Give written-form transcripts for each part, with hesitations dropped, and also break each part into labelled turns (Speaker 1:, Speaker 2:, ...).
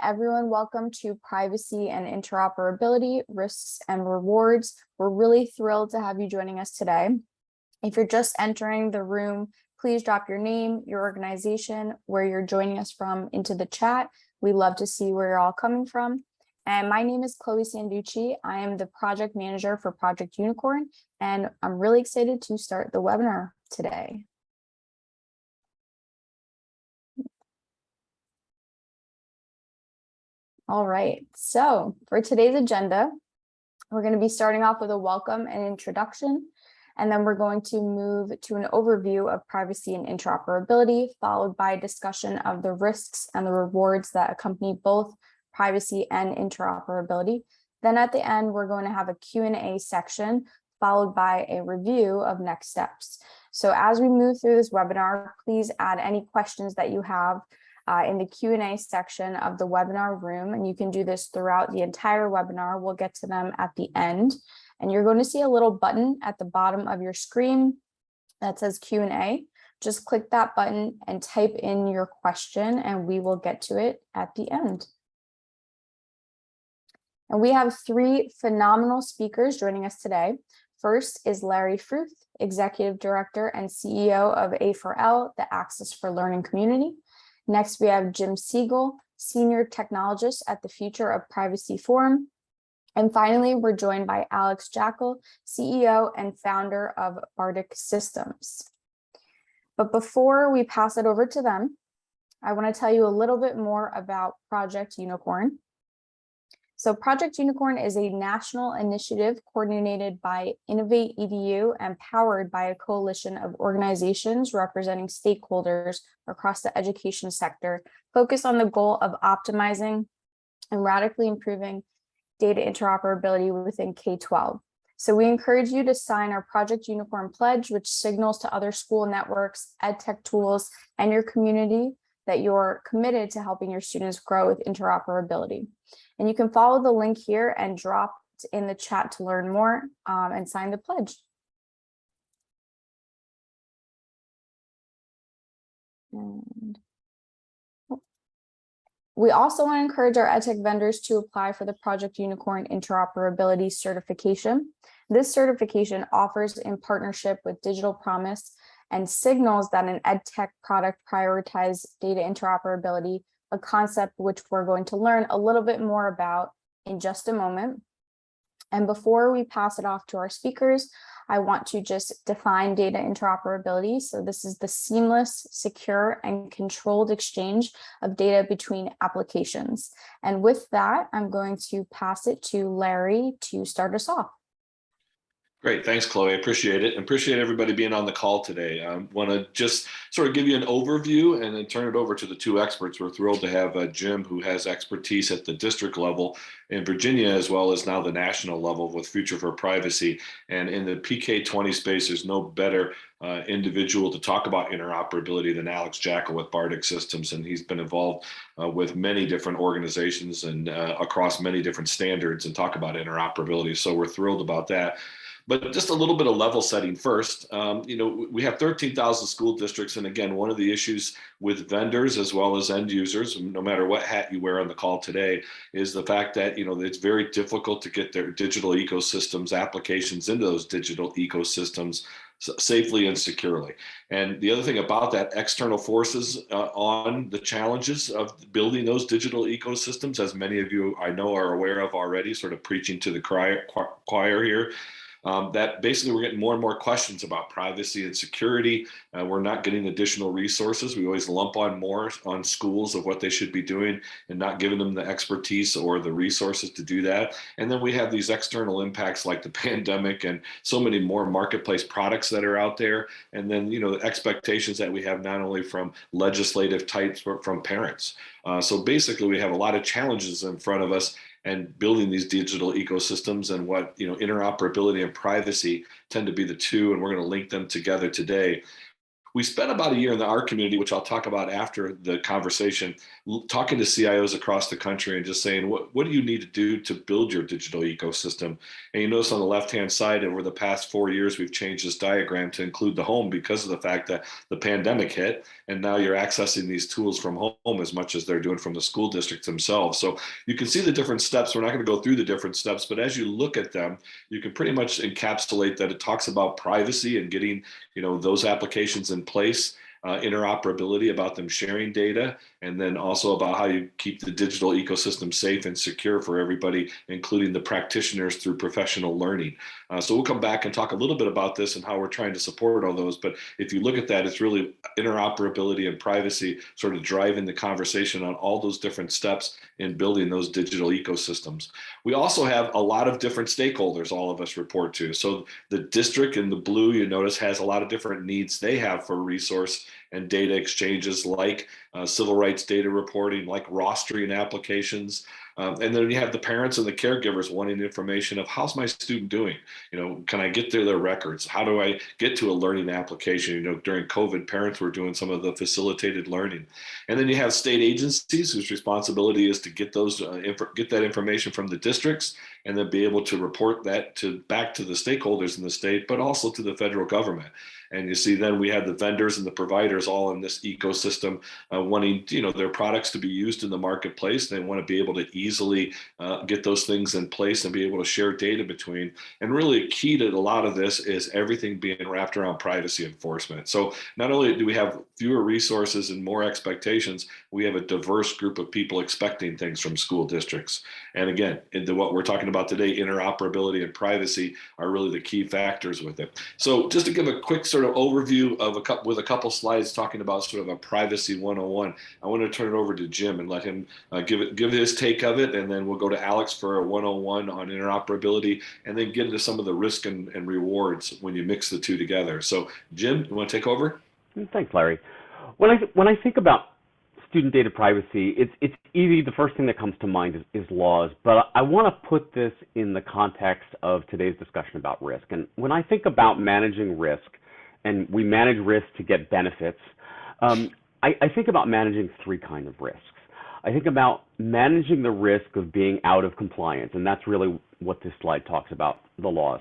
Speaker 1: everyone. Welcome to Privacy and Interoperability, Risks and Rewards. We're really thrilled to have you joining us today. If you're just entering the room, please drop your name, your organization, where you're joining us from into the chat. We love to see where you're all coming from. And my name is Chloe Sanducci. I am the project manager for Project Unicorn, and I'm really excited to start the webinar today. All right, so for today's agenda, we're going to be starting off with a welcome and introduction, and then we're going to move to an overview of privacy and interoperability, followed by a discussion of the risks and the rewards that accompany both privacy and interoperability. Then at the end, we're going to have a Q&A section, followed by a review of next steps. So as we move through this webinar, please add any questions that you have in the Q&A section of the webinar room, and you can do this throughout the entire webinar. We'll get to them at the end, and you're going to see a little button at the bottom of your screen that says Q&A. Just click that button and type in your question, and we will get to it at the end. And we have three phenomenal speakers joining us today. First is Larry Fruth, Executive Director and CEO of A4L, the Access for Learning Community. Next, we have Jim Siegel, Senior Technologist at the Future of Privacy Forum. And finally, we're joined by Alex Jackal, CEO and founder of Bardic Systems. But before we pass it over to them, I want to tell you a little bit more about Project Unicorn. So Project Unicorn is a national initiative coordinated by Innovate EDU and powered by a coalition of organizations representing stakeholders across the education sector, focused on the goal of optimizing and radically improving data interoperability within K-12. So we encourage you to sign our Project Unicorn pledge, which signals to other school networks, edtech tools, and your community that you're committed to helping your students grow with interoperability. And you can follow the link here and drop in the chat to learn more and sign the pledge. And we also want to encourage our edtech vendors to apply for the Project Unicorn Interoperability certification. This certification offers in partnership with Digital Promise and signals that an edtech product prioritizes data interoperability, a concept which we're going to learn a little bit more about in just a moment. And before we pass it off to our speakers, I want to just define data interoperability. So this is the seamless, secure, and controlled exchange of data between applications. And with that, I'm going to pass it to Larry to start us off.
Speaker 2: Great, thanks, Chloe. I appreciate it. I appreciate everybody being on the call today. I want to just sort of give you an overview and then turn it over to the two experts. We're thrilled to have Jim, who has expertise at the district level in Virginia, as well as now the national level with Future for Privacy. And in the PK20 space, there's no better individual to talk about interoperability than Alex Jackal with Bardic Systems. And he's been involved with many different organizations and across many different standards and talk about interoperability. So we're thrilled about that. But just a little bit of level setting first. We have 13,000 school districts. And again, one of the issues with vendors as well as end users, no matter what hat you wear on the call today, is the fact that, it's very difficult to get their digital ecosystems, applications into those digital ecosystems safely and securely. And the other thing about that, external forces on the challenges of building those digital ecosystems, as many of you I know are aware of already, sort of preaching to the choir here. That basically we're getting more and more questions about privacy and security. We're not getting additional resources. We always lump on more on schools of what they should be doing and not giving them the expertise or the resources to do that. And then we have these external impacts like the pandemic and so many more marketplace products that are out there. And then, the expectations that we have not only from legislative types, but from parents. So basically we have a lot of challenges in front of us, and building these digital ecosystems, and what interoperability and privacy tend to be the two, and we're going to link them together today. we spent about a year in our community, which I'll talk about after the conversation, talking to CIOs across the country and just saying, what do you need to do to build your digital ecosystem? And you notice on the left-hand side, over the past 4 years, we've changed this diagram to include the home because of the fact that the pandemic hit, and now you're accessing these tools from home as much as they're doing from the school districts themselves. So you can see the different steps. We're not going to go through the different steps, but as you look at them, you can pretty much encapsulate that it talks about privacy and getting, those applications in place, interoperability about them sharing data, and then also about how you keep the digital ecosystem safe and secure for everybody, including the practitioners through professional learning. So we'll come back and talk a little bit about this and how we're trying to support all those. But if you look at that, it's really interoperability and privacy sort of driving the conversation on all those different steps in building those digital ecosystems. We also have a lot of different stakeholders all of us report to. So the district in the blue, you notice, has a lot of different needs they have for resource and data exchanges, like civil rights data reporting, like rostering applications. And then you have the parents and the caregivers wanting information of, how's my student doing? Can I get to their records? How do I get to a learning application? During COVID, parents were doing some of the facilitated learning. And then you have state agencies whose responsibility is to get get that information from the districts and then be able to report that back to the stakeholders in the state, but also to the federal government. And you see, then we have the vendors and the providers all in this ecosystem, wanting their products to be used in the marketplace. They want to be able to easily get those things in place and be able to share data between. And really, a key to a lot of this is everything being wrapped around privacy enforcement. So not only do we have fewer resources and more expectations, we have a diverse group of people expecting things from school districts. And again, into what we're talking about today, interoperability and privacy are really the key factors with it. So just to give a quick sort of overview of with a couple slides talking about sort of a privacy 101, I want to turn it over to Jim and let him give his take of it, and then we'll go to Alex for a 101 on interoperability, and then get into some of the risk and rewards when you mix the two together. So Jim, you want to take over?
Speaker 3: Thanks, Larry. When I think about student data privacy, it's easy. The first thing that comes to mind is laws, but I want to put this in the context of today's discussion about risk. And when I think about managing risk, and we manage risk to get benefits, I think about managing three kinds of risks. I think about managing the risk of being out of compliance, and that's really what this slide talks about, the laws.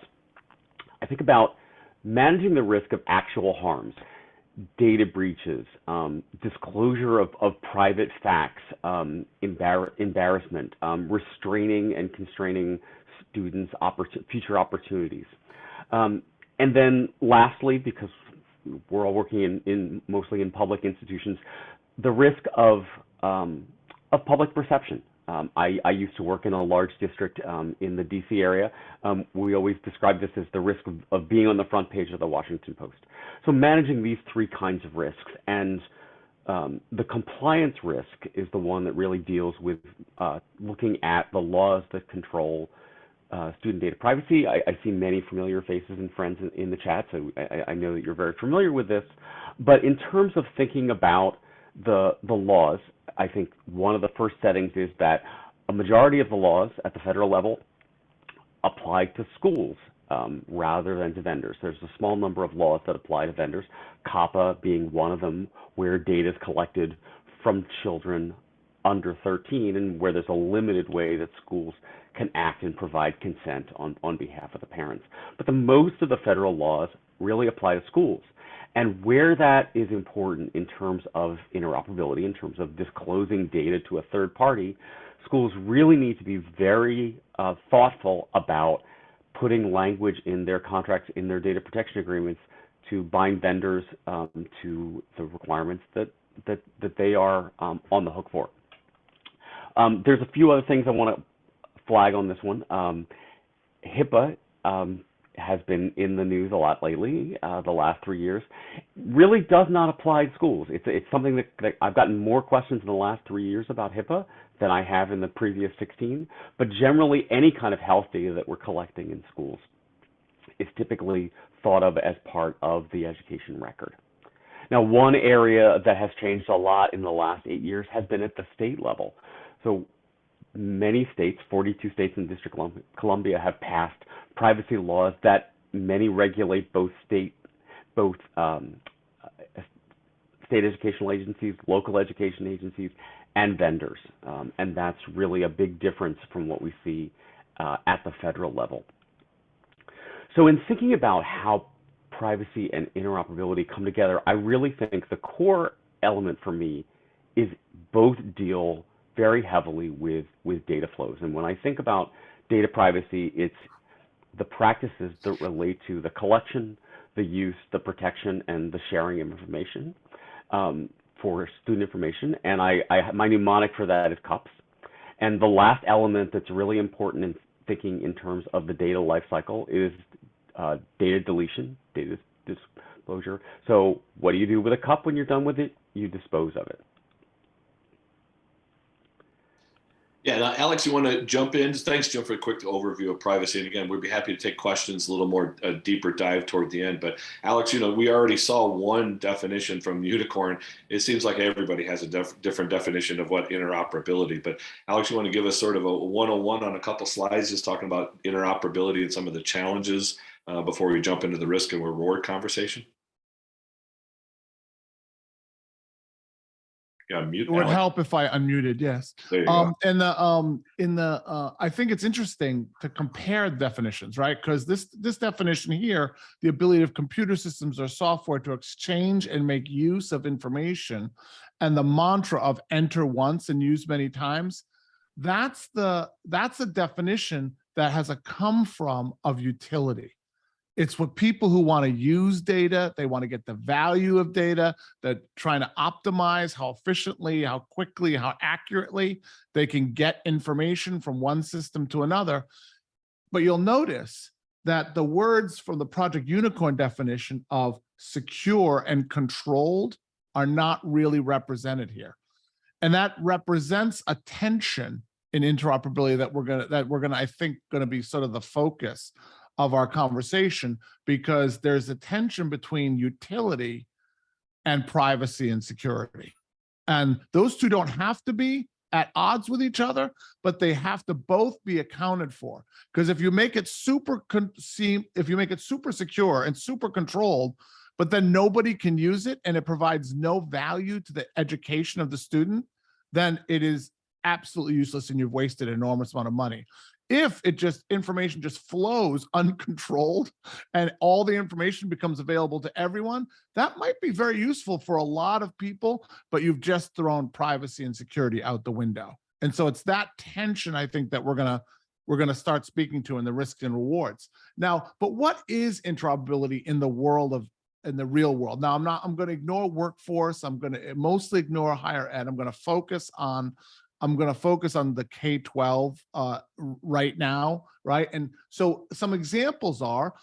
Speaker 3: I think about managing the risk of actual harms, data breaches, disclosure of private facts, embarrassment, restraining and constraining students' future opportunities. And then lastly, because we're all working mostly in public institutions, the risk of public perception. I used to work in a large district in the DC area. We always describe this as the risk of being on the front page of the Washington Post. So managing these three kinds of risks, and the compliance risk is the one that really deals with looking at the laws that control student data privacy. I see many familiar faces and friends in the chat, so I know that you're very familiar with this. But in terms of thinking about the laws, I think one of the first settings is that a majority of the laws at the federal level apply to schools rather than to vendors. There's a small number of laws that apply to vendors, COPPA being one of them, where data is collected from children under 13 and where there's a limited way that schools can act and provide consent on behalf of the parents. But most of the federal laws really apply to schools. And where that is important in terms of interoperability, in terms of disclosing data to a third party, schools really need to be very thoughtful about putting language in their contracts, in their data protection agreements, to bind vendors to the requirements that they are on the hook for. There's a few other things I want to flag on this one. Hipaa has been in the news a lot lately, the last 3 years. Really does not apply to schools. It's something that I've gotten more questions in the last 3 years about Hipaa than I have in the previous 16. But generally, any kind of health data that we're collecting in schools is typically thought of as part of the education record. Now, one area that has changed a lot in the last 8 years has been at the state level. So many states, 42 states and District of Columbia, have passed privacy laws that many regulate both state educational agencies, local education agencies, and vendors. And that's really a big difference from what we see at the federal level. So in thinking about how privacy and interoperability come together, I really think the core element for me is both deal very heavily with data flows. And when I think about data privacy, it's the practices that relate to the collection, the use, the protection, and the sharing of information for student information. And my mnemonic for that is CUPS. And the last element that's really important in thinking in terms of the data lifecycle is data deletion, data disclosure. So what do you do with a cup when you're done with it? You dispose of it.
Speaker 2: Yeah, now, Alex, you want to jump in? Thanks, Jim, for a quick overview of privacy. And again, we'd be happy to take questions a little more deeper dive toward the end. But Alex, we already saw one definition from Unicorn. It seems like everybody has a different definition of what interoperability. But Alex, you want to give us sort of a 101 on a couple slides, just talking about interoperability and some of the challenges before we jump into the risk and reward conversation? Mute,
Speaker 4: it would
Speaker 2: Alex.
Speaker 4: help if I unmuted, yes.
Speaker 2: There you go.
Speaker 4: I think it's interesting to compare definitions, right? Because this definition here, the ability of computer systems or software to exchange and make use of information, and the mantra of enter once and use many times, that's a definition that has a come from of utility. It's what people who want to use data, they want to get the value of data, they're trying to optimize how efficiently, how quickly, how accurately they can get information from one system to another. But you'll notice that the words from the Project Unicorn definition of secure and controlled are not really represented here. And that represents a tension in interoperability that we're gonna I think gonna be sort of the focus of our conversation, because there's a tension between utility and privacy and security. And those two don't have to be at odds with each other, but they have to both be accounted for. Because if you make it super secure and super controlled, but then nobody can use it and it provides no value to the education of the student, then it is absolutely useless and you've wasted an enormous amount of money. If information just flows uncontrolled and all the information becomes available to everyone, that might be very useful for a lot of people, but you've just thrown privacy and security out the window. And so it's that tension, I think, that we're gonna start speaking to in the risks and rewards. Now, but what is interoperability in the real world? Now, I'm going to ignore workforce. I'm going to mostly ignore higher ed. I'm going to focus on the K-12 right now, right? And so some examples are,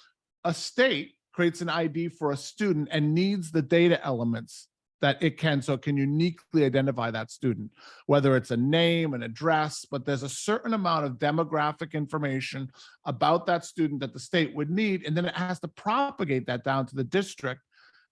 Speaker 4: a state creates an ID for a student and needs the data elements that it can uniquely identify that student, whether it's a name, an address, but there's a certain amount of demographic information about that student that the state would need, and then it has to propagate that down to the district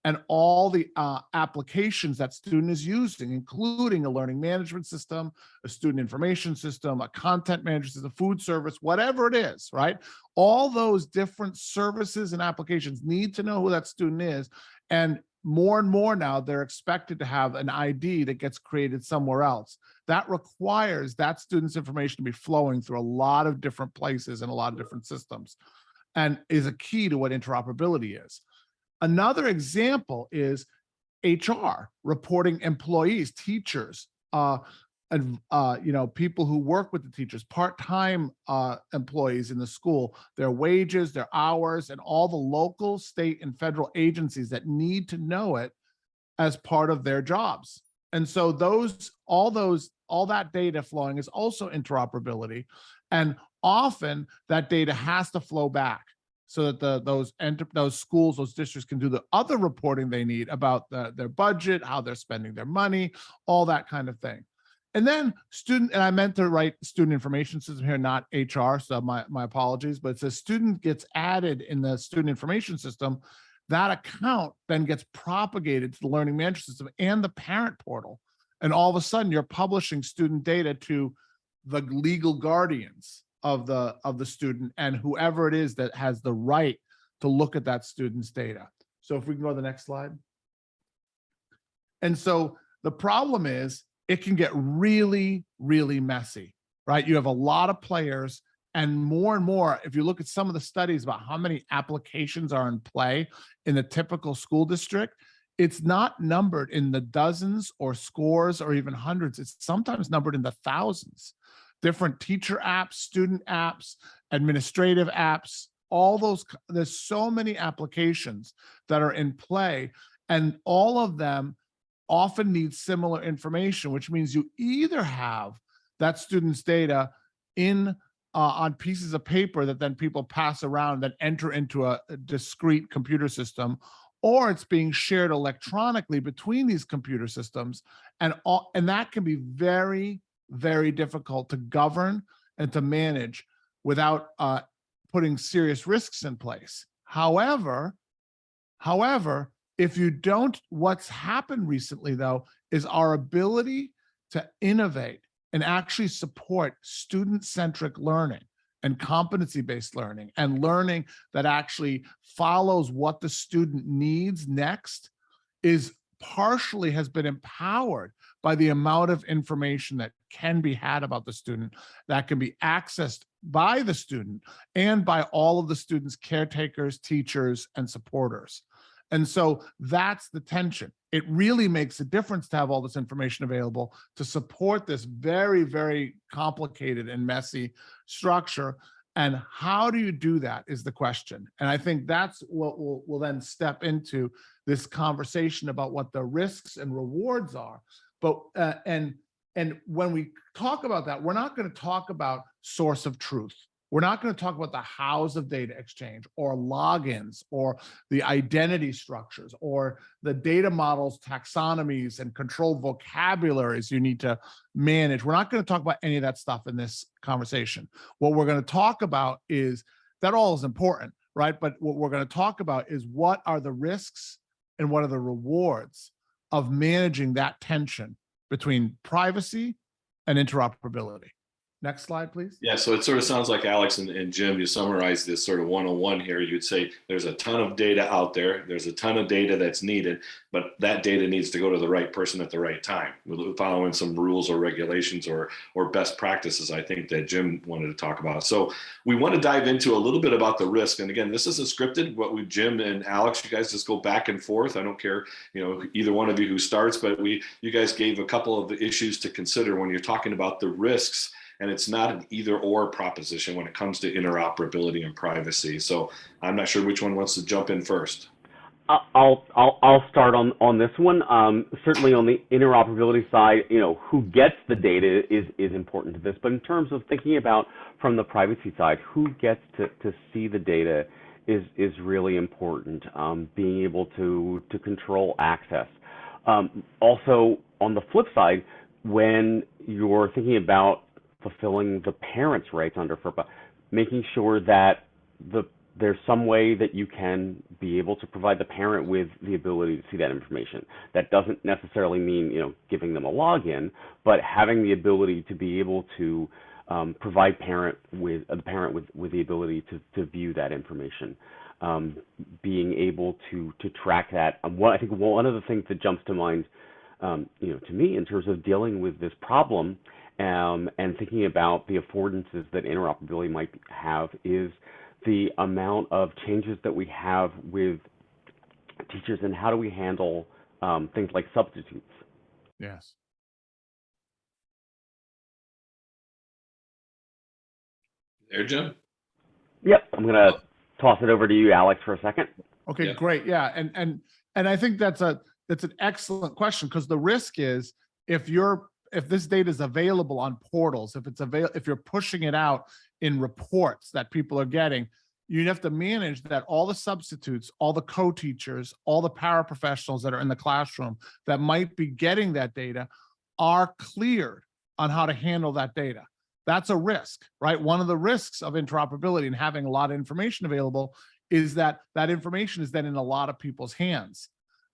Speaker 4: and all the applications that student is using, including a learning management system, a student information system, a content management system, food service, whatever it is, right? All those different services and applications need to know who that student is. And more now, they're expected to have an ID that gets created somewhere else. That requires that student's information to be flowing through a lot of different places and a lot of different systems, and is a key to what interoperability is. Another example is HR reporting employees, teachers, and people who work with the teachers, part-time employees in the school, their wages, their hours, and all the local, state, and federal agencies that need to know it as part of their jobs. And so all that data flowing is also interoperability, and often that data has to flow back, so that those schools, those districts can do the other reporting they need about their budget, how they're spending their money, all that kind of thing. And then and I meant to write student information system here, not HR, so my apologies, but it says student gets added in the student information system. That account then gets propagated to the learning management system and the parent portal. And all of a sudden you're publishing student data to the legal guardians of the student and whoever it is that has the right to look at that student's data. So if we can go to the next slide. And so the problem is it can get really, really messy, right? You have a lot of players, and more, if you look at some of the studies about how many applications are in play in the typical school district, it's not numbered in the dozens or scores or even hundreds. It's sometimes numbered in the thousands. Different teacher apps, student apps, administrative apps, all those, there's so many applications that are in play, and all of them often need similar information, which means you either have that student's data in on pieces of paper that then people pass around that enter into a discrete computer system, or it's being shared electronically between these computer systems, and that can be very, very difficult to govern and to manage without putting serious risks in place. However, if you don't, what's happened recently though is our ability to innovate and actually support student-centric learning and competency-based learning and learning that actually follows what the student needs next is partially has been empowered by the amount of information that can be had about the student, that can be accessed by the student and by all of the student's caretakers, teachers, and supporters. And so that's the tension. It really makes a difference to have all this information available to support this very, very complicated and messy structure. And how do you do that is the question. And I think that's what we'll then step into this conversation about what the risks and rewards are. But and when we talk about that, we're not going to talk about source of truth. We're not going to talk about the hows of data exchange or logins or the identity structures or the data models, taxonomies, and controlled vocabularies you need to manage. We're not going to talk about any of that stuff in this conversation. What we're going to talk about is that all is important, right? But what we're going to talk about is what are the risks and what are the rewards of managing that tension between privacy and interoperability. Next slide, please.
Speaker 2: Yeah, so it sort of sounds like Alex and Jim, you summarized this sort of 101 here. You'd say there's a ton of data out there. There's a ton of data that's needed, but that data needs to go to the right person at the right time, following some rules or regulations or best practices, I think, that Jim wanted to talk about. So we want to dive into a little bit about the risk. And again, this isn't scripted. Jim and Alex, you guys just go back and forth. I don't care, either one of you who starts, but you guys gave a couple of the issues to consider when you're talking about the risks. And it's not an either or proposition when it comes to interoperability and privacy. So I'm not sure which one wants to jump in first.
Speaker 3: I'll start on this one. Certainly on the interoperability side, who gets the data is important to this. But in terms of thinking about from the privacy side, who gets to see the data is really important. Being able to control access. Also on the flip side, when you're thinking about fulfilling the parents' rights under FERPA, making sure that there's some way that you can be able to provide the parent with the ability to see that information. That doesn't necessarily mean giving them a login, but having the ability to be able to provide the parent with the ability to view that information. Being able to track that. I think one of the things that jumps to mind, to me in terms of dealing with this problem. And thinking about the affordances that interoperability might have is the amount of changes that we have with teachers and how do we handle things like substitutes.
Speaker 4: Yes.
Speaker 2: There, Jim?
Speaker 3: Yep, I'm going to toss it over to you, Alex, for a second.
Speaker 4: Okay, great. Yeah, and I think that's an excellent question, because the risk is if this data is available on portals, if you're pushing it out in reports that people are getting, you have to manage that all the substitutes, all the co-teachers, all the paraprofessionals that are in the classroom that might be getting that data are cleared on how to handle that data. That's a risk, right? One of the risks of interoperability and having a lot of information available is that information is then in a lot of people's hands.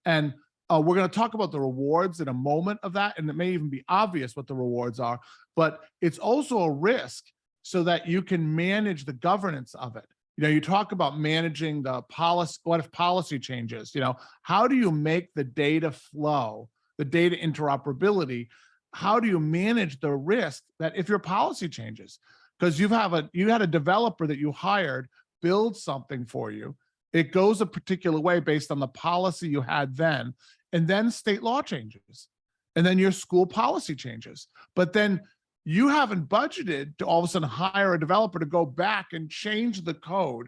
Speaker 4: And we're going to talk about the rewards in a moment of that, and it may even be obvious what the rewards are, but it's also a risk so that you can manage the governance of it. You talk about managing the policy, what if policy changes? How do you make the data flow the data interoperability, how do you manage the risk that if your policy changes, because you had a developer that you hired build something for you, it goes a particular way based on the policy you had then, and then state law changes, and then your school policy changes. But then you haven't budgeted to all of a sudden hire a developer to go back and change the code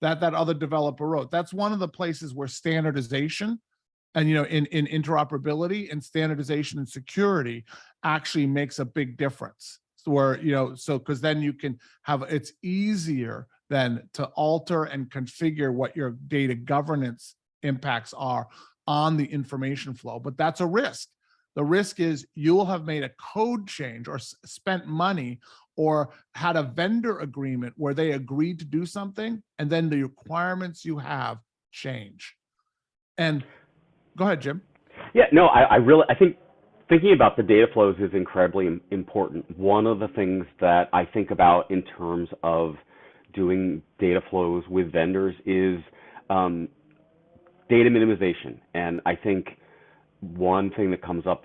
Speaker 4: that that other developer wrote. That's one of the places where standardization and, in interoperability and standardization and security actually makes a big difference. So where, because then you can it's easier then to alter and configure what your data governance impacts are on the information flow. But that's a risk. The risk is you will have made a code change or spent money or had a vendor agreement where they agreed to do something, and then the requirements you have change. And go ahead, Jim.
Speaker 3: Yeah, no, I think thinking about the data flows is incredibly important. One of the things that I think about in terms of doing data flows with vendors is data minimization. And I think one thing that comes up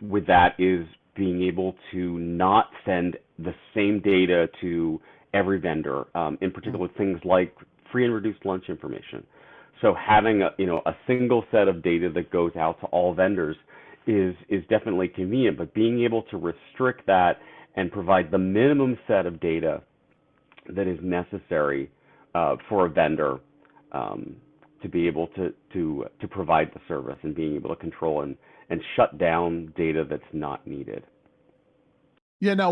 Speaker 3: with that is being able to not send the same data to every vendor, in particular things like free and reduced lunch information. So having a single set of data that goes out to all vendors is definitely convenient, but being able to restrict that and provide the minimum set of data that is necessary for a vendor to be able to provide the service, and being able to control and shut down data that's not needed.
Speaker 4: Yeah, now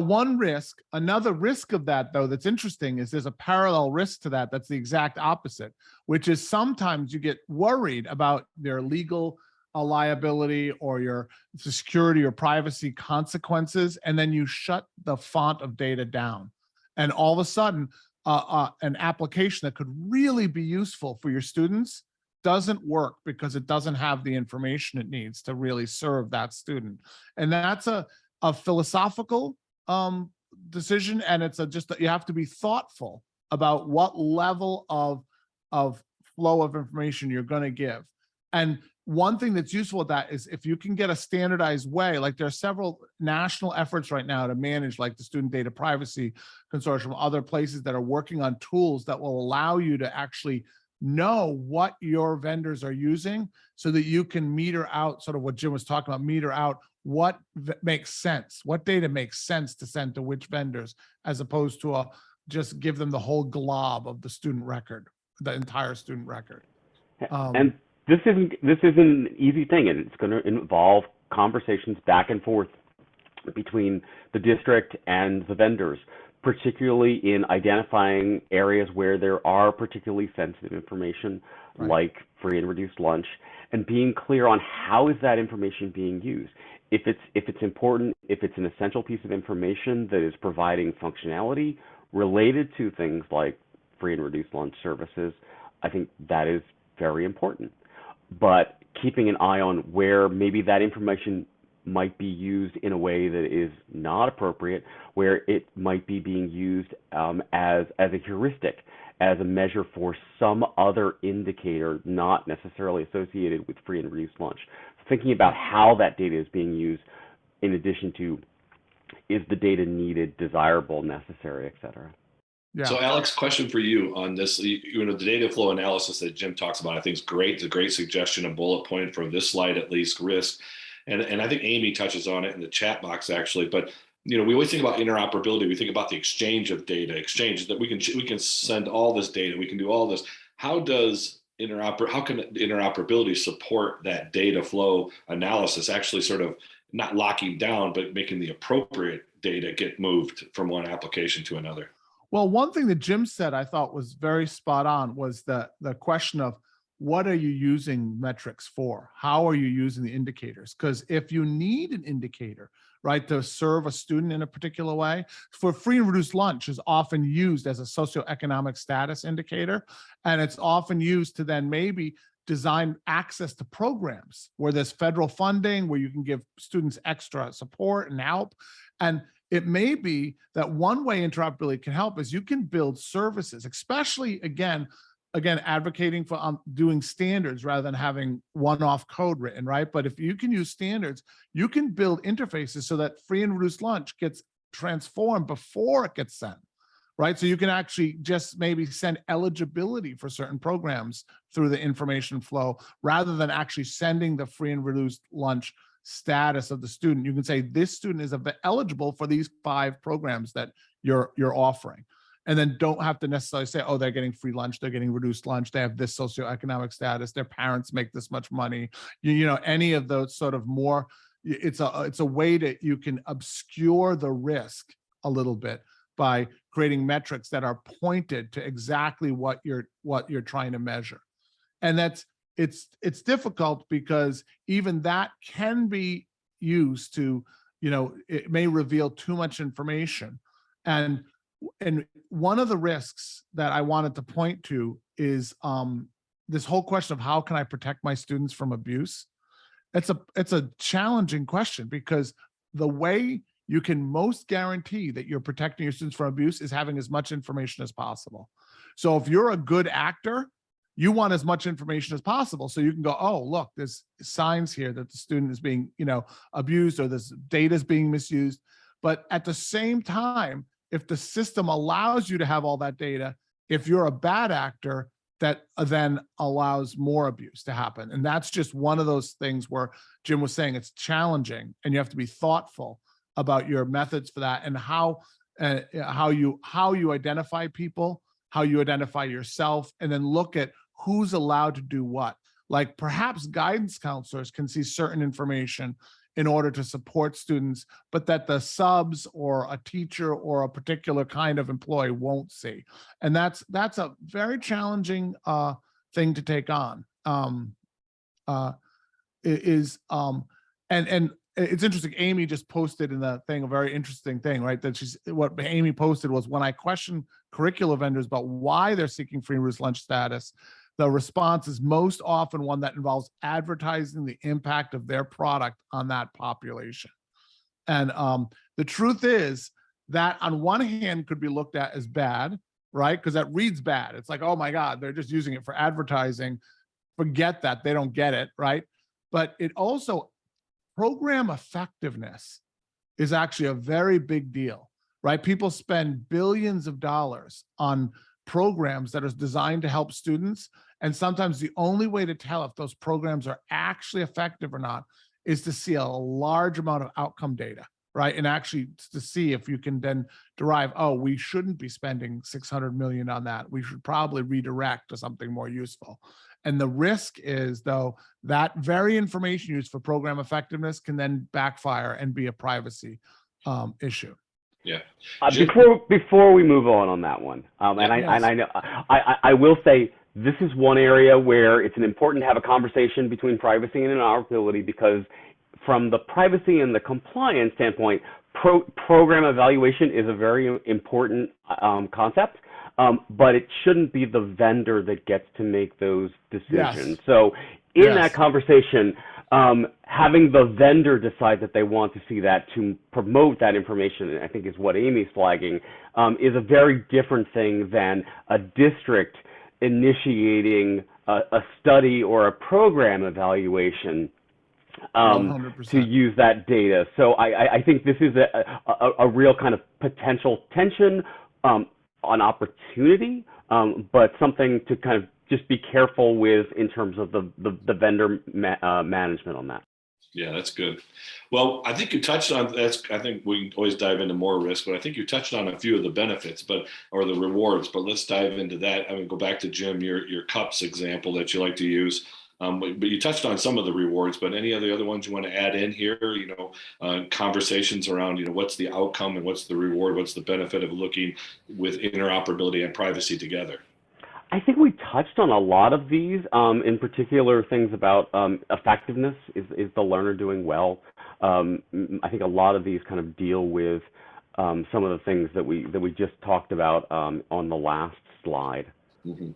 Speaker 4: another risk of that, though, that's interesting is there's a parallel risk to that. That's the exact opposite, which is sometimes you get worried about their legal liability or your security or privacy consequences, and then you shut the font of data down. And all of a sudden, an application that could really be useful for your students doesn't work because it doesn't have the information it needs to really serve that student. And that's a philosophical decision, and it's just that you have to be thoughtful about what level of flow of information you're going to give. And one thing that's useful with that is if you can get a standardized way, like there are several national efforts right now to manage, like the Student Data Privacy Consortium, other places that are working on tools that will allow you to actually know what your vendors are using so that you can meter out sort of what Jim was talking about, meter out what makes sense, what data makes sense to send to which vendors, as opposed to just give them the whole glob of the student record, the entire student record.
Speaker 3: And this isn't an easy thing, and it's going to involve conversations back and forth between the district and the vendors, particularly in identifying areas where there are particularly sensitive information, right, like free and reduced lunch, and being clear on how is that information being used. If it's important, if it's an essential piece of information that is providing functionality related to things like free and reduced lunch services, I think that is very important. But keeping an eye on where maybe that information might be used in a way that is not appropriate, where it might be being used as a heuristic, as a measure for some other indicator not necessarily associated with free and reduced lunch. Thinking about how that data is being used, in addition to, is the data needed, desirable, necessary, et cetera.
Speaker 4: Yeah.
Speaker 2: So Alex, question for you on this, the data flow analysis that Jim talks about, I think is great. It's a great suggestion, a bullet point for this slide, at least, risk. And I think Amy touches on it in the chat box, actually. But we always think about interoperability. We think about the exchange of data, that we can send all this data, we can do all this. How can interoperability support that data flow analysis, actually sort of not locking down, but making the appropriate data get moved from one application to another?
Speaker 4: Well, one thing that Jim said I thought was very spot on was the question of what are you using metrics for? How are you using the indicators? Because if you need an indicator, right, to serve a student in a particular way, for free and reduced lunch is often used as a socioeconomic status indicator. And it's often used to then maybe design access to programs where there's federal funding, where you can give students extra support and help. And it may be that one way interoperability can help is you can build services, especially, again, again, advocating for doing standards rather than having one-off code written, right? But if you can use standards, you can build interfaces so that free and reduced lunch gets transformed before it gets sent, right? So you can actually just maybe send eligibility for certain programs through the information flow rather than actually sending the free and reduced lunch status of the student. You can say this student is eligible for these 5 programs that you're offering. And then don't have to necessarily say, oh, they're getting free lunch, they're getting reduced lunch, they have this socioeconomic status, their parents make this much money. You know, any of those sort of more, it's a way that you can obscure the risk a little bit by creating metrics that are pointed to exactly what you're trying to measure. And it's difficult because even that can be used to, you know, it may reveal too much information. And one of the risks that I wanted to point to is this whole question of how can I protect my students from abuse? It's a challenging question because the way you can most guarantee that you're protecting your students from abuse is having as much information as possible. So if you're a good actor, you want as much information as possible. So you can go, oh, look, there's signs here that the student is being, you know, abused or this data is being misused. But at the same time, if the system allows you to have all that data, if you're a bad actor, that then allows more abuse to happen. And that's just one of those things where Jim was saying it's challenging and you have to be thoughtful about your methods for that and how you identify people, how you identify yourself, and then look at who's allowed to do what. Like perhaps guidance counselors can see certain information in order to support students, but that the subs or a teacher or a particular kind of employee won't see. And that's a very challenging thing to take on. And it's interesting. Amy just posted in the thing a very interesting thing, right? That what Amy posted was, when I question curricula vendors about why they're seeking free and reduced lunch status, the response is most often one that involves advertising the impact of their product on that population. And the truth is that on one hand could be looked at as bad, right? Because that reads bad. It's like, oh my God, they're just using it for advertising. Forget that, they don't get it, right? But it also, program effectiveness is actually a very big deal, right? People spend billions of dollars on programs that are designed to help students. And sometimes the only way to tell if those programs are actually effective or not is to see a large amount of outcome data, right? And actually to see if you can then derive, oh, we shouldn't be spending 600 million on that. We should probably redirect to something more useful. And the risk is, though, that very information used for program effectiveness can then backfire and be a privacy issue.
Speaker 2: Yeah.
Speaker 3: Before we move on that one, I will say this is one area where it's important to have a conversation between privacy and interoperability, because from the privacy and the compliance standpoint, program evaluation is a very important concept. But it shouldn't be the vendor that gets to make those decisions. Yes. So in that conversation, having the vendor decide that they want to see that to promote that information, I think is what Amy's flagging, is a very different thing than a district initiating a study or a program evaluation to use that data. So I think this is a real kind of potential tension, on opportunity, but something to kind of just be careful with in terms of the vendor management on that.
Speaker 2: Yeah, that's good. Well, I think you touched on that's. I think we can always dive into more risk, but I think you touched on a few of the benefits, or the rewards. But let's dive into that. I mean, go back to Jim, your cups example that you like to use. But you touched on some of the rewards, but any of the other ones you want to add in here, conversations around, what's the outcome and what's the reward, what's the benefit of looking with interoperability and privacy together?
Speaker 3: I think we touched on a lot of these, in particular things about effectiveness, is the learner doing well? I think a lot of these kind of deal with some of the things that we just talked about on the last slide.
Speaker 2: Mm-hmm.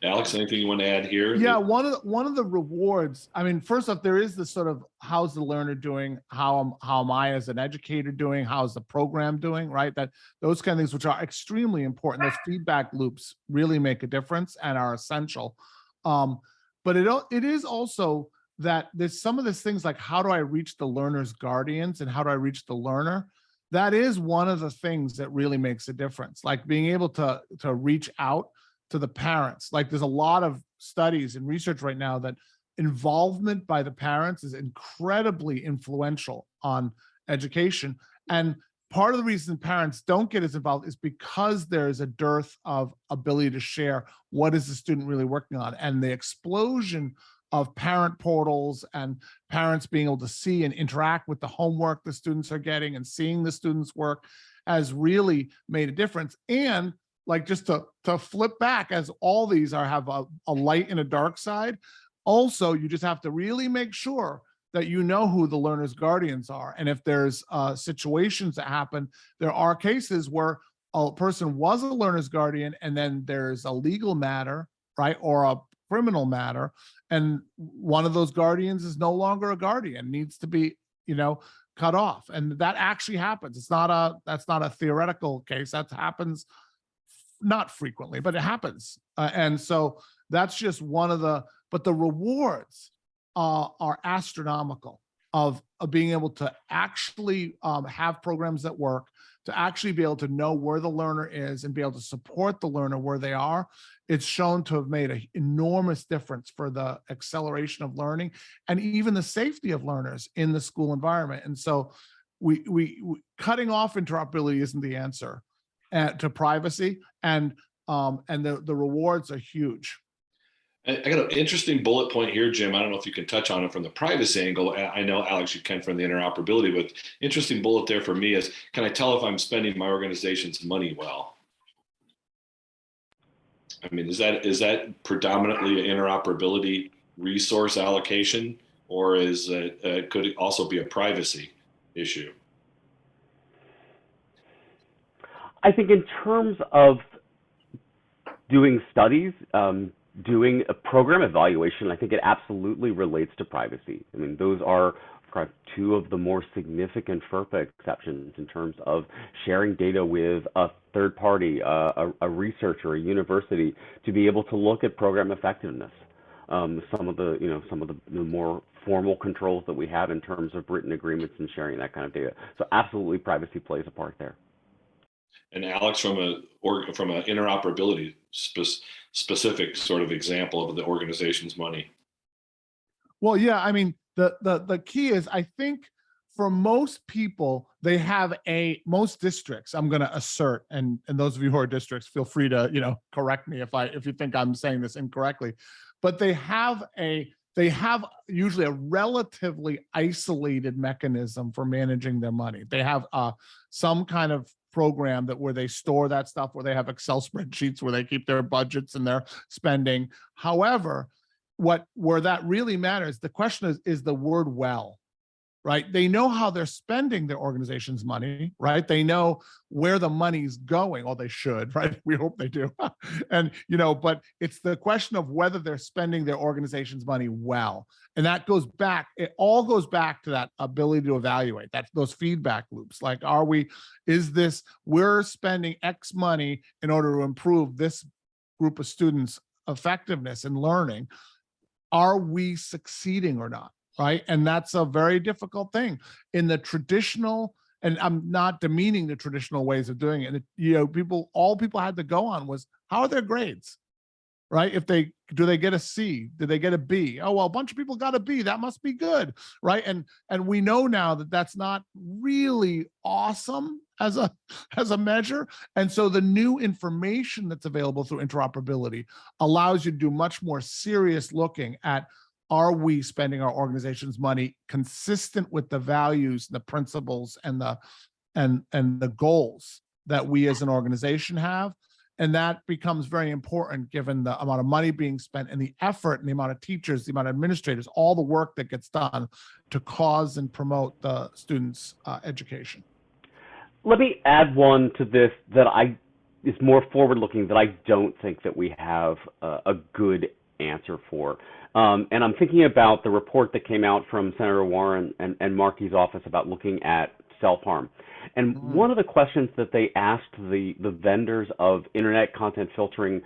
Speaker 2: Alex, anything you want to add here?
Speaker 4: Yeah, one of the rewards, I mean, first off, there is this sort of, how's the learner doing? How am I as an educator doing? How's the program doing, right? That those kind of things, which are extremely important. Those feedback loops really make a difference and are essential. But it is also that there's some of these things like, how do I reach the learner's guardians and how do I reach the learner? That is one of the things that really makes a difference, like being able to reach out to the parents. Like there's a lot of studies and research right now that involvement by the parents is incredibly influential on education. And part of the reason parents don't get as involved is because there's a dearth of ability to share what is the student really working on. And the explosion of parent portals and parents being able to see and interact with the homework the students are getting and seeing the students' work has really made a difference. And like, just to flip back, as all these have a light and a dark side, also you just have to really make sure that you know who the learner's guardians are. And if there's situations that happen, there are cases where a person was a learner's guardian and then there's a legal matter, right, or a criminal matter, and one of those guardians is no longer a guardian, needs to be, cut off. And that actually happens. That's not a theoretical case. That happens not frequently, but it happens. And so that's just one of but the rewards are astronomical of being able to actually have programs that work, to actually be able to know where the learner is and be able to support the learner where they are. It's shown to have made an enormous difference for the acceleration of learning and even the safety of learners in the school environment. And so we cutting off interoperability isn't the answer to privacy, and the rewards are huge.
Speaker 2: I got an interesting bullet point here, Jim. I don't know if you can touch on it from the privacy angle. I know, Alex, you can from the interoperability, but interesting bullet there for me is, can I tell if I'm spending my organization's money well? I mean, is that predominantly an interoperability resource allocation, or could it also be a privacy issue?
Speaker 3: I think in terms of doing studies, doing a program evaluation, I think it absolutely relates to privacy. I mean, those are two of the more significant FERPA exceptions in terms of sharing data with a third party, a researcher, a university, to be able to look at program effectiveness. Some of the more formal controls that we have in terms of written agreements and sharing that kind of data. So absolutely, privacy plays a part there.
Speaker 2: And Alex, from an interoperability specific sort of example of the organization's money.
Speaker 4: Well, yeah, I mean, the key is, I think for most people, they have most districts, I'm going to assert, and those of you who are districts, feel free to, correct me if you think I'm saying this incorrectly, but they have usually a relatively isolated mechanism for managing their money. They have some kind of program where they store that stuff, where they have Excel spreadsheets where they keep their budgets and their spending. However, where that really matters, the question is the word well, right? They know how they're spending their organization's money, right? They know where the money's going, or they should, right? We hope they do. And, but it's the question of whether they're spending their organization's money well. And that it all goes back to that ability to evaluate, those feedback loops. Like, we're spending X money in order to improve this group of students' effectiveness in learning. Are we succeeding or not? Right. And that's a very difficult thing in the traditional, and I'm not demeaning the traditional ways of doing it. All people had to go on was, how are their grades? Right. Do they get a C? Did they get a B? Oh, well, a bunch of people got a B. That must be good. Right. And we know now that that's not really awesome as a measure. And so the new information that's available through interoperability allows you to do much more serious looking at, are we spending our organization's money consistent with the values, the principles, and the goals that we as an organization have? And that becomes very important given the amount of money being spent and the effort and the amount of teachers, the amount of administrators, all the work that gets done to cause and promote the students' education.
Speaker 3: Let me add one to this that I is more forward-looking that I don't think that we have a good answer for. And I'm thinking about the report that came out from Senator Warren and Markey's office about looking at self-harm. And one of the questions that they asked the vendors of internet content filtering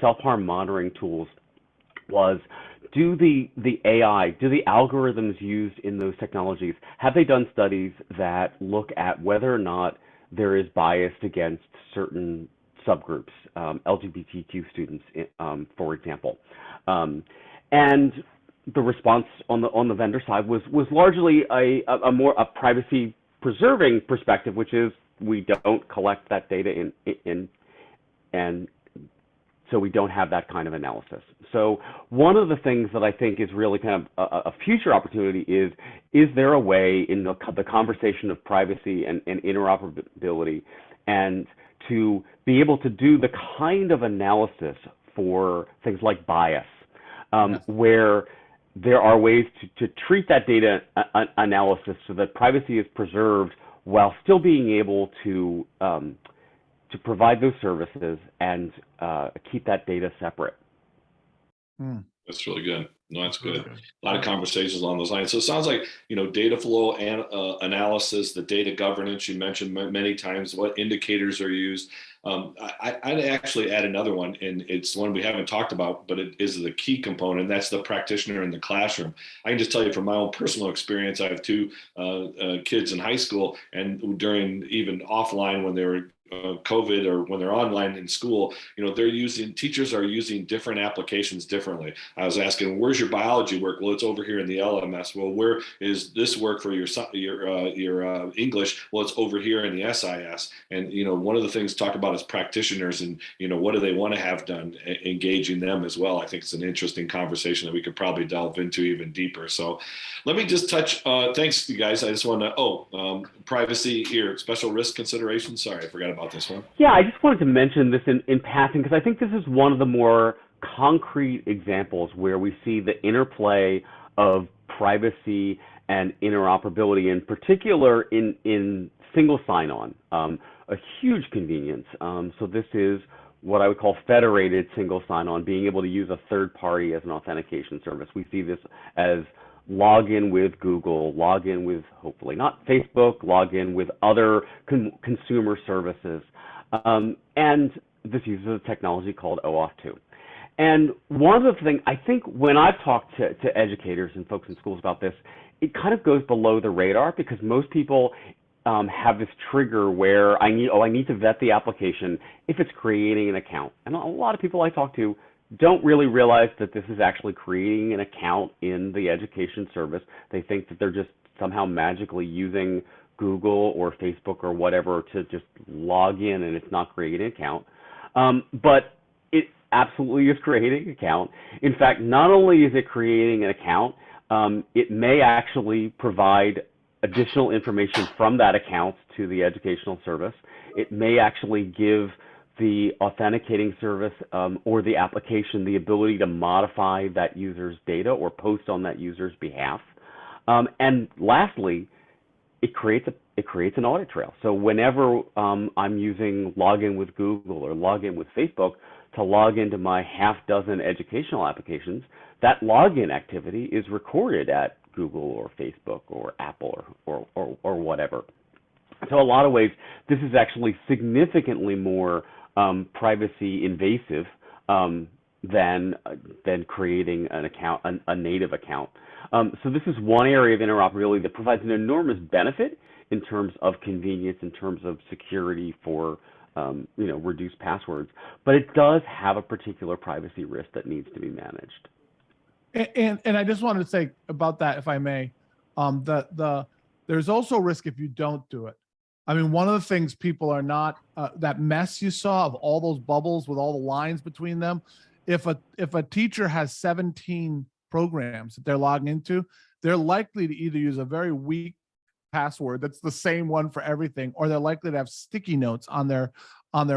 Speaker 3: self-harm monitoring tools was, do the AI, do the algorithms used in those technologies, have they done studies that look at whether or not there is bias against certain subgroups, LGBTQ students, for example? And the response on the vendor side was largely a more privacy preserving perspective, which is we don't collect that data and so we don't have that kind of analysis. So one of the things that I think is really kind of a future opportunity is there a way in the conversation of privacy and interoperability and to be able to do the kind of analysis for things like bias, where there are ways to treat that data analysis so that privacy is preserved while still being able to provide those services and keep that data separate.
Speaker 2: That's really good. No, that's good. A lot of conversations along those lines. So it sounds like, data flow and analysis, the data governance you mentioned many times, what indicators are used. I'd actually add another one, and it's one we haven't talked about, but it is the key component. And that's the practitioner in the classroom. I can just tell you from my own personal experience, I have two kids in high school, and during even offline when they were COVID or when they're online in school, teachers are using different applications differently. I was asking, where's your biology work? Well, it's over here in the LMS. Well, where is this work for your English? Well, it's over here in the SIS. And, one of the things to talk about is practitioners and, what do they want to have done, engaging them as well. I think it's an interesting conversation that we could probably delve into even deeper. So let me just touch, thanks you guys. I just want to, privacy here, special risk considerations. Sorry, I forgot about this one.
Speaker 3: Yeah, I just wanted to mention this in passing because I think this is one of the more concrete examples where we see the interplay of privacy and interoperability, in particular in single sign-on, a huge convenience. So this is what I would call federated single sign-on, being able to use a third party as an authentication service. We see this as log in with Google, log in with, hopefully not Facebook, log in with other consumer services. And this uses a technology called OAuth 2. And one of the things, I think when I've talked to educators and folks in schools about this, it kind of goes below the radar because most people have this trigger where I need to vet the application if it's creating an account. And a lot of people I talk to don't really realize that this is actually creating an account in the education service. They think that they're just somehow magically using Google or Facebook or whatever to just log in and it's not creating an account. But it absolutely is creating an account. In fact, not only is it creating an account, it may actually provide additional information from that account to the educational service. It may actually give the authenticating service or the application the ability to modify that user's data or post on that user's behalf. And lastly, it creates an audit trail. So whenever I'm using login with Google or login with Facebook to log into my half dozen educational applications, that login activity is recorded at Google or Facebook or Apple or whatever. So a lot of ways, this is actually significantly more privacy invasive than creating an account, a native account. So this is one area of interoperability that provides an enormous benefit in terms of convenience, in terms of security for reduced passwords, but it does have a particular privacy risk that needs to be managed.
Speaker 4: And I just wanted to say about that, if I may, there's also risk if you don't do it. I mean, one of the things people are not, that mess you saw of all those bubbles with all the lines between them, if a teacher has 17 programs that they're logging into, they're likely to either use a very weak password that's the same one for everything, or they're likely to have sticky notes on their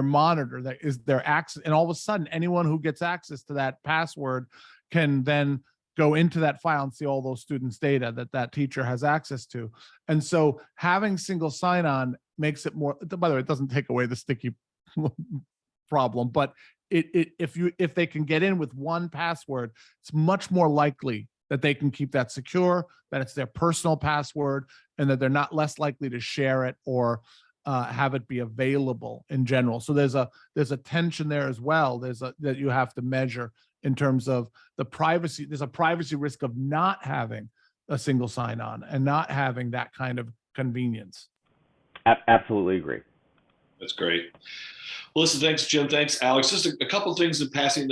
Speaker 4: monitor that is their access. And all of a sudden, anyone who gets access to that password can then go into that file and see all those students' data that teacher has access to. And so having single sign-on makes it more, by the way, it doesn't take away the sticky problem, but if they can get in with one password, it's much more likely that they can keep that secure, that it's their personal password, and that they're not less likely to share it or have it be available in general. So there's a tension there as well. That you have to measure in terms of the privacy. There's a privacy risk of not having a single sign-on and not having that kind of convenience.
Speaker 3: Absolutely agree.
Speaker 2: That's great. Well, listen, thanks, Jim. Thanks, Alex. Just a couple of things in passing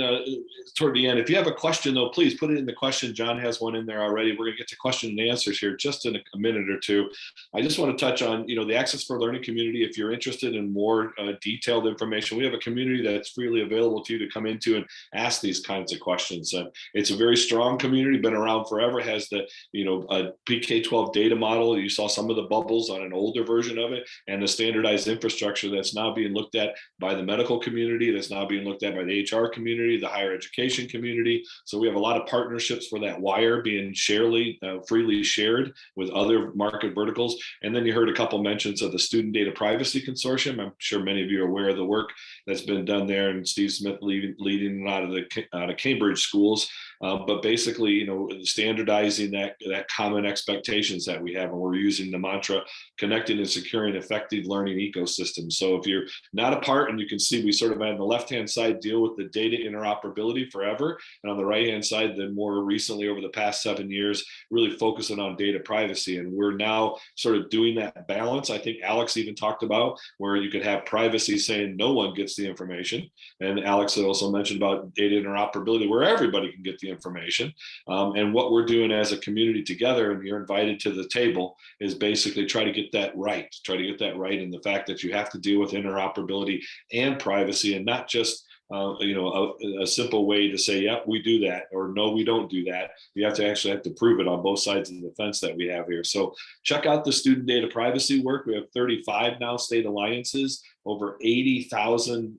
Speaker 2: toward the end. If you have a question, though, please put it in the question. John has one in there already. We're going to get to question and answers here just in a minute or two. I just want to touch on, the Access for Learning community. If you're interested in more detailed information, we have a community that's freely available to you to come into and ask these kinds of questions. It's a very strong community, been around forever, has the, a PK-12 data model. You saw some of the bubbles on an older version of it, and the standardized infrastructure that's now being looked at by the medical community, that's now being looked at by the HR community, the higher education community. So we have a lot of partnerships for that wire being freely shared with other market verticals. And then you heard a couple mentions of the Student Data Privacy Consortium. I'm sure many of you are aware of the work that's been done there, and Steve Smith leading out of Cambridge schools. But basically, standardizing that common expectations that we have, and we're using the mantra, connecting and securing effective learning ecosystems. So if you're not a part, and you can see we sort of on the left-hand side deal with the data interoperability forever, and on the right-hand side, then more recently over the past 7 years, really focusing on data privacy. And we're now sort of doing that balance. I think Alex even talked about where you could have privacy saying no one gets the information. And Alex had also mentioned about data interoperability where everybody can get the information. And what we're doing as a community together, and you're invited to the table, is basically try to get that right. And the fact that you have to deal with interoperability and privacy, and not just a simple way to say, yep, we do that, or no, we don't do that. You have to prove it on both sides of the fence that we have here. So check out the student data privacy work. We have 35 now state alliances, over 80,000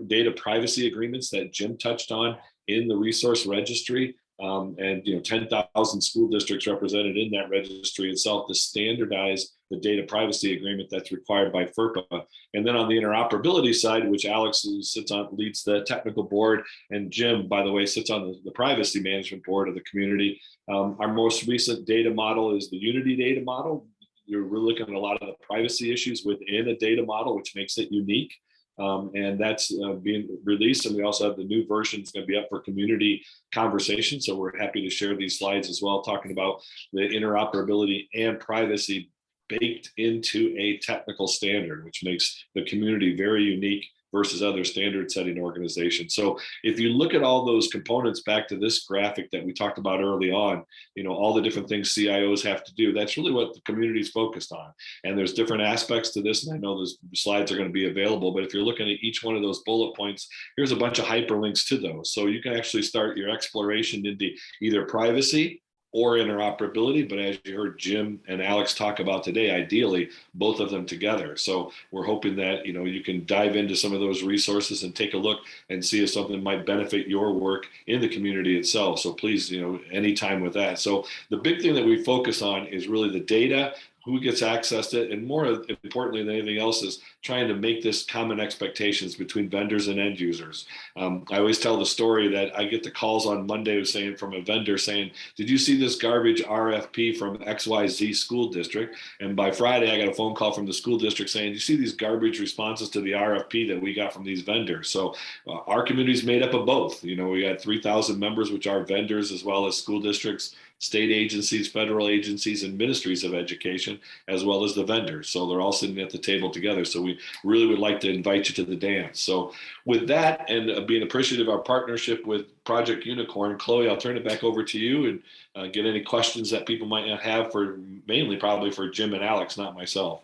Speaker 2: data privacy agreements that Jim touched on in the resource registry, and 10,000 school districts represented in that registry itself to standardize the data privacy agreement that's required by FERPA. And then on the interoperability side, which Alex leads the technical board, and Jim, by the way, sits on the privacy management board of the community. Our most recent data model is the Unity data model. We're looking at a lot of the privacy issues within a data model, which makes it unique. And that's being released. And we also have the new version that's going to be up for community conversation. So we're happy to share these slides as well, talking about the interoperability and privacy baked into a technical standard, which makes the community very unique versus other standard setting organizations. So if you look at all those components back to this graphic that we talked about early on, all the different things CIOs have to do, that's really what the community is focused on. And there's different aspects to this, and I know those slides are going to be available, but if you're looking at each one of those bullet points, here's a bunch of hyperlinks to those. So you can actually start your exploration into either privacy or interoperability, but as you heard Jim and Alex talk about today, ideally both of them together. So we're hoping that you can dive into some of those resources and take a look and see if something might benefit your work in the community itself. So please, anytime with that. So the big thing that we focus on is really the data, who gets access to it, and more importantly than anything else is trying to make this common expectations between vendors and end users. I always tell the story that I get the calls on Monday from a vendor saying, did you see this garbage RFP from XYZ school district? And by Friday, I got a phone call from the school district saying, you see these garbage responses to the RFP that we got from these vendors? So our community is made up of both. We got 3,000 members, which are vendors, as well as school districts, state agencies, federal agencies, and ministries of education, as well as the vendors. So they're all sitting at the table together. So we really would like to invite you to the dance. So with that, and being appreciative of our partnership with Project Unicorn, Chloe, I'll turn it back over to you and get any questions that people might not have probably for Jim and Alex, not myself.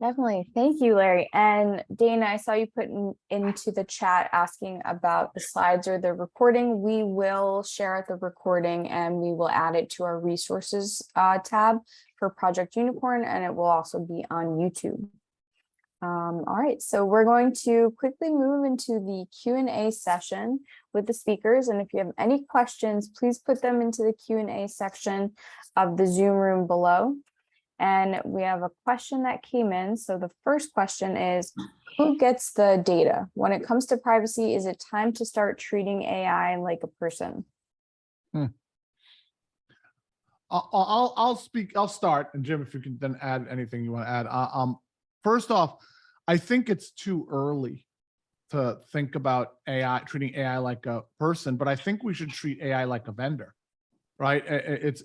Speaker 1: Definitely. Thank you, Larry. And Dana, I saw you put into the chat asking about the slides or the recording. We will share the recording and we will add it to our resources tab for Project Unicorn, and it will also be on YouTube. All right, so we're going to quickly move into the Q&A session with the speakers. And if you have any questions, please put them into the Q&A section of the Zoom room below. And we have a question that came in. So the first question is, Who gets the data? When it comes to privacy, is it time to start treating AI like a person?
Speaker 4: I'll speak. I'll start, and Jim, if you can then add anything you want to add. First off, I think it's too early to think about AI, treating AI like a person, but I think we should treat AI like a vendor, right? There's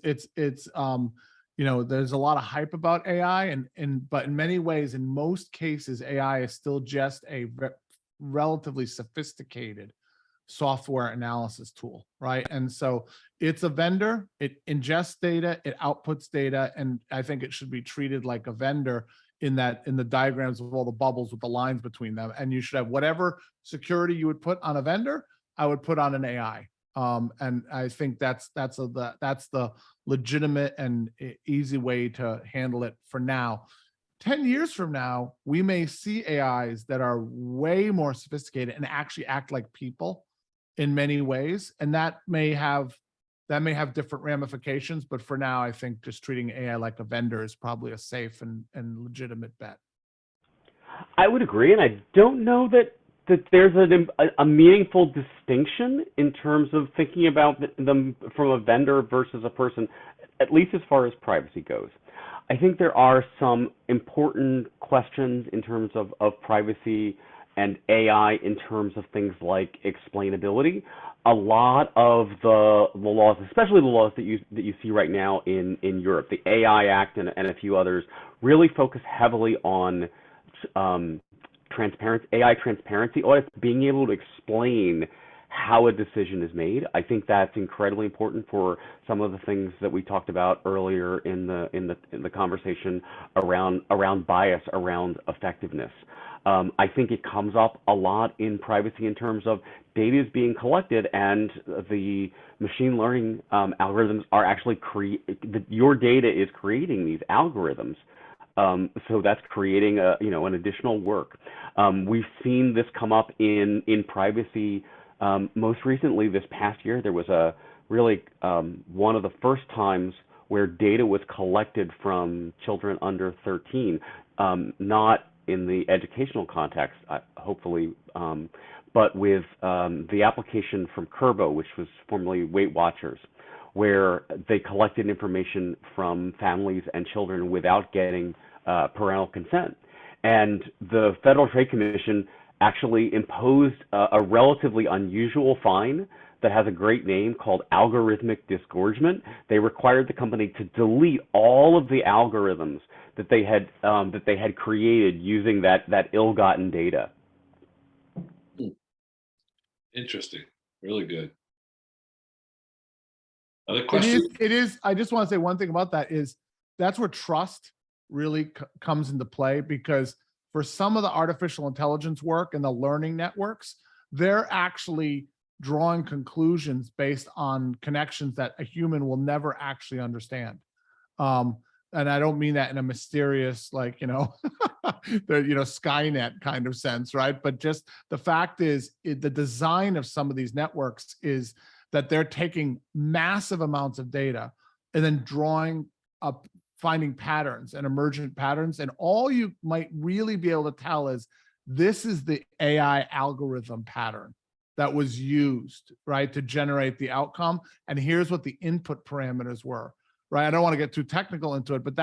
Speaker 4: a lot of hype about AI, but in many ways, in most cases, AI is still just a relatively sophisticated software analysis tool, right? And so it's a vendor, it ingests data, it outputs data, and I think it should be treated like a vendor in the diagrams of all the bubbles with the lines between them. And you should have whatever security you would put on a vendor, I would put on an AI. And I think that's the legitimate and easy way to handle it for now. 10 years from now, we may see AIs that are way more sophisticated and actually act like people in many ways, and that may have different ramifications. But for now, I think just treating AI like a vendor is probably a safe and legitimate bet.
Speaker 3: I would agree, and I don't know that there's a meaningful distinction in terms of thinking about them from a vendor versus a person, at least as far as privacy goes. I think there are some important questions in terms of privacy and AI in terms of things like explainability. A lot of the laws, especially the laws that you see right now in Europe, the AI Act and a few others, really focus heavily on AI transparency audits, being able to explain how a decision is made. I think that's incredibly important for some of the things that we talked about earlier in the conversation around bias, around effectiveness. I think it comes up a lot in privacy in terms of data is being collected and the machine learning algorithms are actually your data is creating these algorithms. So that's creating an additional work. We've seen this come up in privacy. Most recently, this past year, there was a really one of the first times where data was collected from children under 13, not in the educational context, hopefully, but with the application from Kerbo, which was formerly Weight Watchers, where they collected information from families and children without getting parental consent. And the Federal Trade Commission actually imposed a relatively unusual fine that has a great name called algorithmic disgorgement. They required the company to delete all of the algorithms that they had created using that ill-gotten data.
Speaker 2: Interesting. Really good. Other questions?
Speaker 4: It is. I just want to say one thing about that is that's where trust really comes into play, because for some of the artificial intelligence work and the learning networks, they're actually drawing conclusions based on connections that a human will never actually understand. And I don't mean that in a mysterious, like, Skynet kind of sense, right? But just the fact is, the design of some of these networks is that they're taking massive amounts of data and then drawing up, finding patterns and emergent patterns. And all you might really be able to tell is this is the AI algorithm pattern that was used, right, to generate the outcome. And here's what the input parameters were. Right. I don't want to get too technical into it, but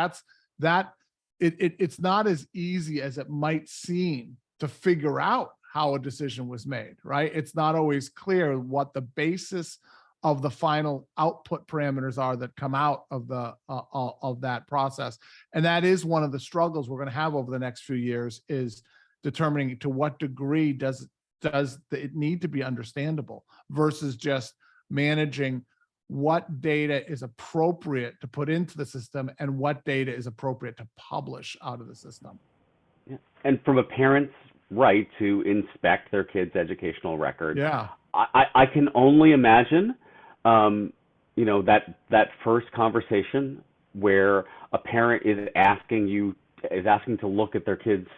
Speaker 4: it's not as easy as it might seem to figure out how a decision was made. Right. It's not always clear what the basis of the final output parameters are that come out of that process. And that is one of the struggles we're going to have over the next few years, is determining to what degree does it need to be understandable versus just managing what data is appropriate to put into the system and what data is appropriate to publish out of the system.
Speaker 3: Yeah. And from a parent's right to inspect their kid's educational record,
Speaker 4: yeah,
Speaker 3: I can only imagine, that first conversation where a parent is asking to look at their kid's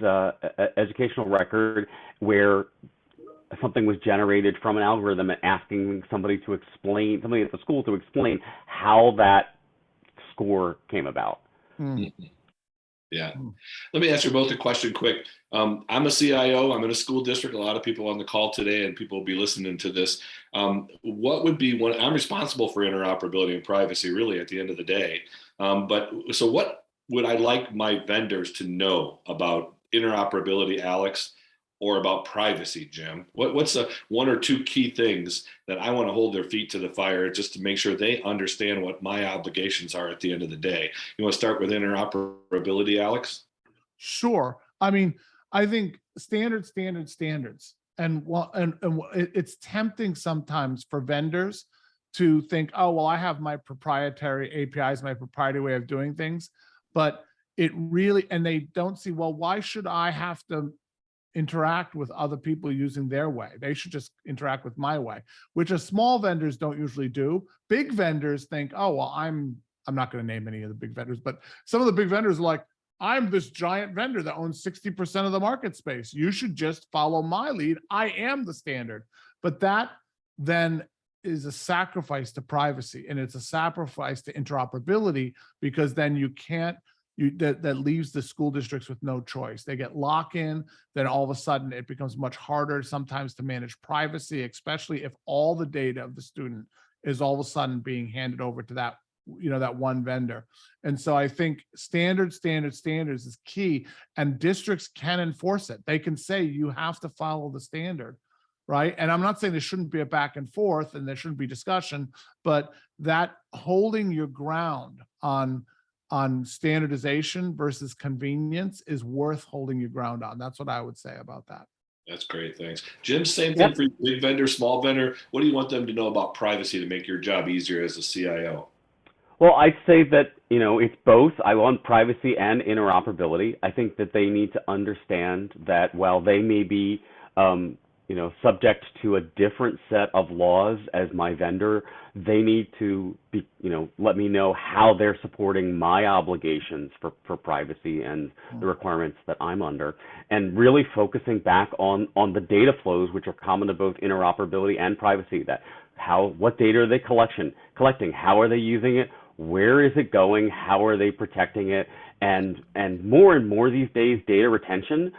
Speaker 3: educational record, where something was generated from an algorithm, and asking somebody at the school to explain how that score came about.
Speaker 2: Yeah, Yeah. Let me ask you both a question quick. I'm a CIO. I'm in a school district. A lot of people on the call today and people will be listening to this. What would be one? I'm responsible for interoperability and privacy really at the end of the day. So what would I like my vendors to know about interoperability, Alex, or about privacy, Jim? What's the one or two key things that I want to hold their feet to the fire just to make sure they understand what my obligations are at the end of the day? You want to start with interoperability, Alex?
Speaker 4: Sure. I mean, I think standards. And it's tempting sometimes for vendors to think, oh, well, I have my proprietary APIs, my proprietary way of doing things. But it really, and they don't see, well, why should I have to interact with other people using their way? They should just interact with my way, which small vendors don't usually do. Big vendors think, oh, well, I'm not going to name any of the big vendors, but some of the big vendors are like, I'm this giant vendor that owns 60% of the market space. You should just follow my lead. I am the standard. But that then is a sacrifice to privacy, and it's a sacrifice to interoperability, because then you can't, that leaves the school districts with no choice. They get lock-in, then all of a sudden it becomes much harder sometimes to manage privacy, especially if all the data of the student is all of a sudden being handed over to that, that one vendor. And so I think standards is key, and districts can enforce it. They can say you have to follow the standard, right? And I'm not saying there shouldn't be a back and forth and there shouldn't be discussion, but that holding your ground on standardization versus convenience is worth holding your ground on. That's what I would say about that.
Speaker 2: That's great. Thanks. Jim, same thing for you, big vendor, small vendor. What do you want them to know about privacy to make your job easier as a CIO?
Speaker 3: Well, I'd say that, it's both. I want privacy and interoperability. I think that they need to understand that while they may be, subject to a different set of laws as my vendor, they need to be, let me know how they're supporting my obligations for privacy and the requirements that I'm under, and really focusing back on the data flows, which are common to both interoperability and privacy. That what data are they collecting? How are they using it? Where is it going? How are they protecting it? And more these days, data retention,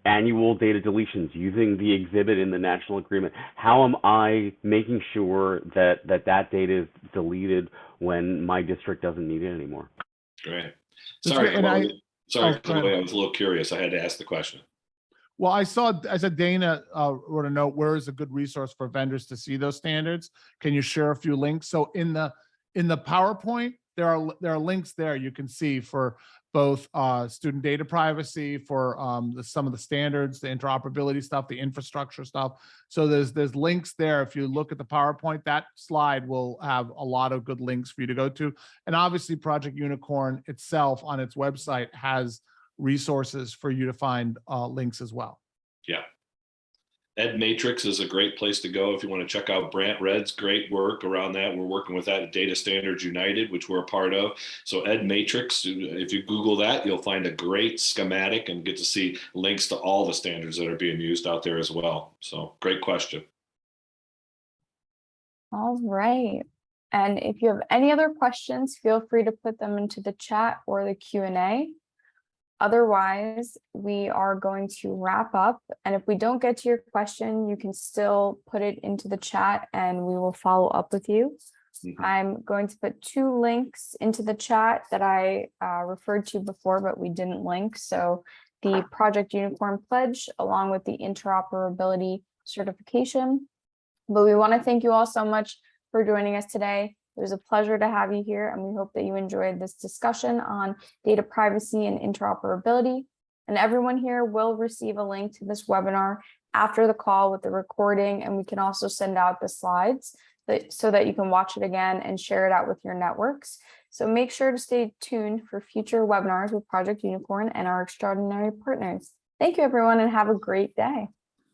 Speaker 3: annual data deletions, using the exhibit in the national agreement. How am I making sure that data is deleted when my district doesn't need it anymore?
Speaker 2: Great. Sorry, Chloe. Chloe, I was a little curious. I had to ask the question.
Speaker 4: Well, I said Dana wrote a note, where is a good resource for vendors to see those standards? Can you share a few links? So in the PowerPoint, there are links there you can see for both student data privacy, for some of the standards, the interoperability stuff, the infrastructure stuff. So there's links there. If you look at the PowerPoint, that slide will have a lot of good links for you to go to. And obviously Project Unicorn itself on its website has resources for you to find links as well.
Speaker 2: Yeah. Ed Matrix is a great place to go if you want to check out Brant Red's great work around that. We're working with that at Data Standards United, which we're a part of. So Ed Matrix, if you Google that, you'll find a great schematic and get to see links to all the standards that are being used out there as well. So great question.
Speaker 1: All right. And if you have any other questions, feel free to put them into the chat or the Q&A. Otherwise, we are going to wrap up. And if we don't get to your question, you can still put it into the chat and we will follow up with you. I'm going to put 2 links into the chat that I referred to before, but we didn't link. So the Project Unicorn Pledge, along with the interoperability certification. But we want to thank you all so much for joining us today. It was a pleasure to have you here, and we hope that you enjoyed this discussion on data privacy and interoperability. And everyone here will receive a link to this webinar after the call with the recording, and we can also send out the slides so that you can watch it again and share it out with your networks. So make sure to stay tuned for future webinars with Project Unicorn and our extraordinary partners. Thank you, everyone, and have a great day.